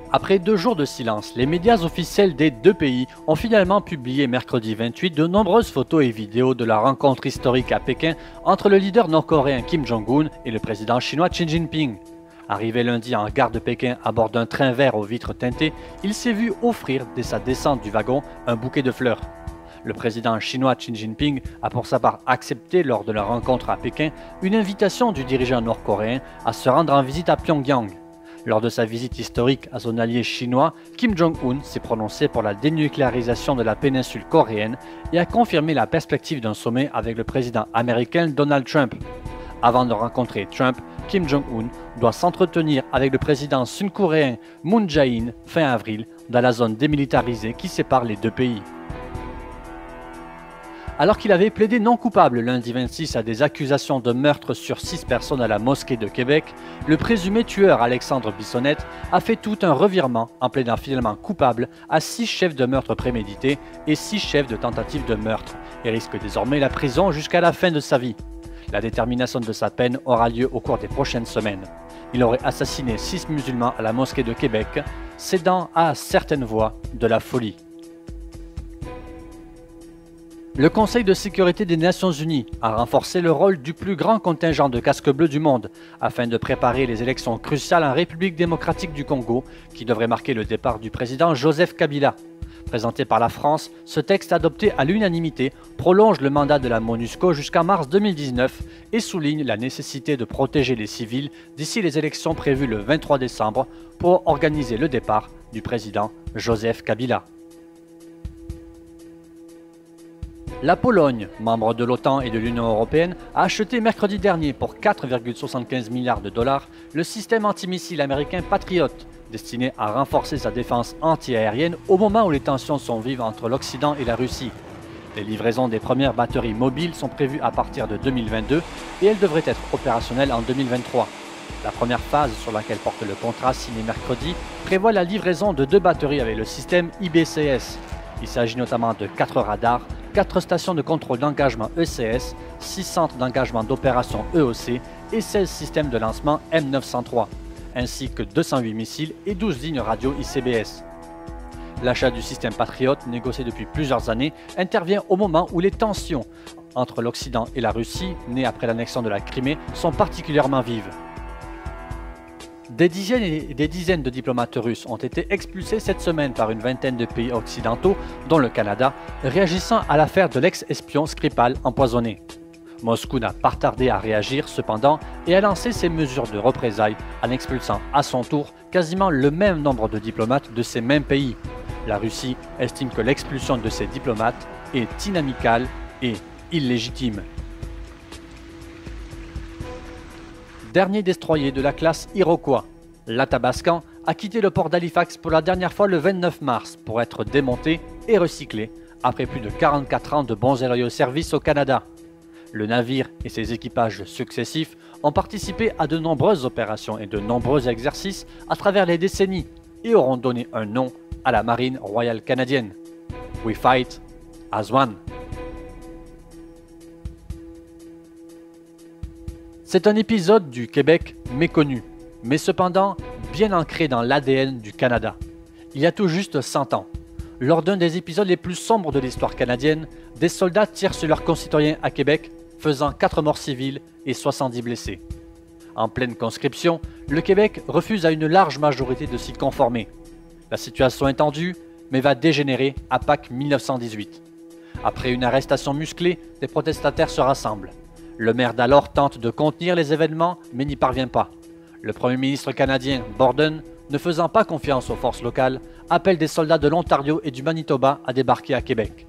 Après 2 jours de silence, les médias officiels des deux pays ont finalement publié mercredi 28 de nombreuses photos et vidéos de la rencontre historique à Pékin entre le leader nord-coréen Kim Jong-un et le président chinois Xi Jinping. Arrivé lundi en gare de Pékin à bord d'un train vert aux vitres teintées, il s'est vu offrir dès sa descente du wagon un bouquet de fleurs. Le président chinois Xi Jinping a pour sa part accepté lors de leur rencontre à Pékin une invitation du dirigeant nord-coréen à se rendre en visite à Pyongyang. Lors de sa visite historique à son allié chinois, Kim Jong-un s'est prononcé pour la dénucléarisation de la péninsule coréenne et a confirmé la perspective d'un sommet avec le président américain Donald Trump. Avant de rencontrer Trump, Kim Jong-un doit s'entretenir avec le président sud-coréen Moon Jae-in fin avril dans la zone démilitarisée qui sépare les deux pays. Alors qu'il avait plaidé non coupable lundi 26 à des accusations de meurtre sur 6 personnes à la mosquée de Québec, le présumé tueur Alexandre Bissonnette a fait tout un revirement en plaidant finalement coupable à 6 chefs de meurtre prémédités et 6 chefs de tentative de meurtre et risque désormais la prison jusqu'à la fin de sa vie. La détermination de sa peine aura lieu au cours des prochaines semaines. Il aurait assassiné 6 musulmans à la mosquée de Québec, cédant à certaines voix de la folie. Le Conseil de sécurité des Nations Unies a renforcé le rôle du plus grand contingent de casques bleus du monde afin de préparer les élections cruciales en République démocratique du Congo qui devraient marquer le départ du président Joseph Kabila. Présenté par la France, ce texte adopté à l'unanimité prolonge le mandat de la MONUSCO jusqu'en mars 2019 et souligne la nécessité de protéger les civils d'ici les élections prévues le 23 décembre pour organiser le départ du président Joseph Kabila. La Pologne, membre de l'OTAN et de l'Union européenne, a acheté mercredi dernier pour 4,75 milliards de dollars le système antimissile américain Patriot, destiné à renforcer sa défense anti-aérienne au moment où les tensions sont vives entre l'Occident et la Russie. Les livraisons des premières batteries mobiles sont prévues à partir de 2022 et elles devraient être opérationnelles en 2023. La première phase sur laquelle porte le contrat signé mercredi prévoit la livraison de 2 batteries avec le système IBCS. Il s'agit notamment de 4 radars, 4 stations de contrôle d'engagement ECS, 6 centres d'engagement d'opération EOC et 16 systèmes de lancement M903, ainsi que 208 missiles et 12 lignes radio ICBS. L'achat du système Patriot, négocié depuis plusieurs années, intervient au moment où les tensions entre l'Occident et la Russie, nées après l'annexion de la Crimée, sont particulièrement vives. Des dizaines et des dizaines de diplomates russes ont été expulsés cette semaine par une vingtaine de pays occidentaux, dont le Canada, réagissant à l'affaire de l'ex-espion Skripal empoisonné. Moscou n'a pas tardé à réagir cependant et a lancé ses mesures de représailles en expulsant à son tour quasiment le même nombre de diplomates de ces mêmes pays. La Russie estime que l'expulsion de ces diplomates est inamicale et illégitime. Dernier destroyer de la classe Iroquois, l'Athabascan a quitté le port d'Halifax pour la dernière fois le 29 mars pour être démonté et recyclé après plus de 44 ans de bons et loyaux services au Canada. Le navire et ses équipages successifs ont participé à de nombreuses opérations et de nombreux exercices à travers les décennies et auront donné un nom à la Marine royale canadienne. We fight as one. C'est un épisode du Québec méconnu, mais cependant bien ancré dans l'ADN du Canada. Il y a tout juste 100 ans, lors d'un des épisodes les plus sombres de l'histoire canadienne, des soldats tirent sur leurs concitoyens à Québec, faisant 4 morts civiles et 70 blessés. En pleine conscription, le Québec refuse à une large majorité de s'y conformer. La situation est tendue, mais va dégénérer à Pâques 1918. Après une arrestation musclée, des protestataires se rassemblent. Le maire d'alors tente de contenir les événements, mais n'y parvient pas. Le premier ministre canadien, Borden, ne faisant pas confiance aux forces locales, appelle des soldats de l'Ontario et du Manitoba à débarquer à Québec.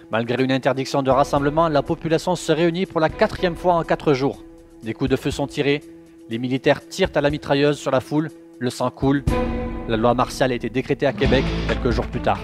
Malgré une interdiction de rassemblement, la population se réunit pour la 4e fois en 4 jours. Des coups de feu sont tirés, les militaires tirent à la mitrailleuse sur la foule, le sang coule. La loi martiale a été décrétée à Québec quelques jours plus tard.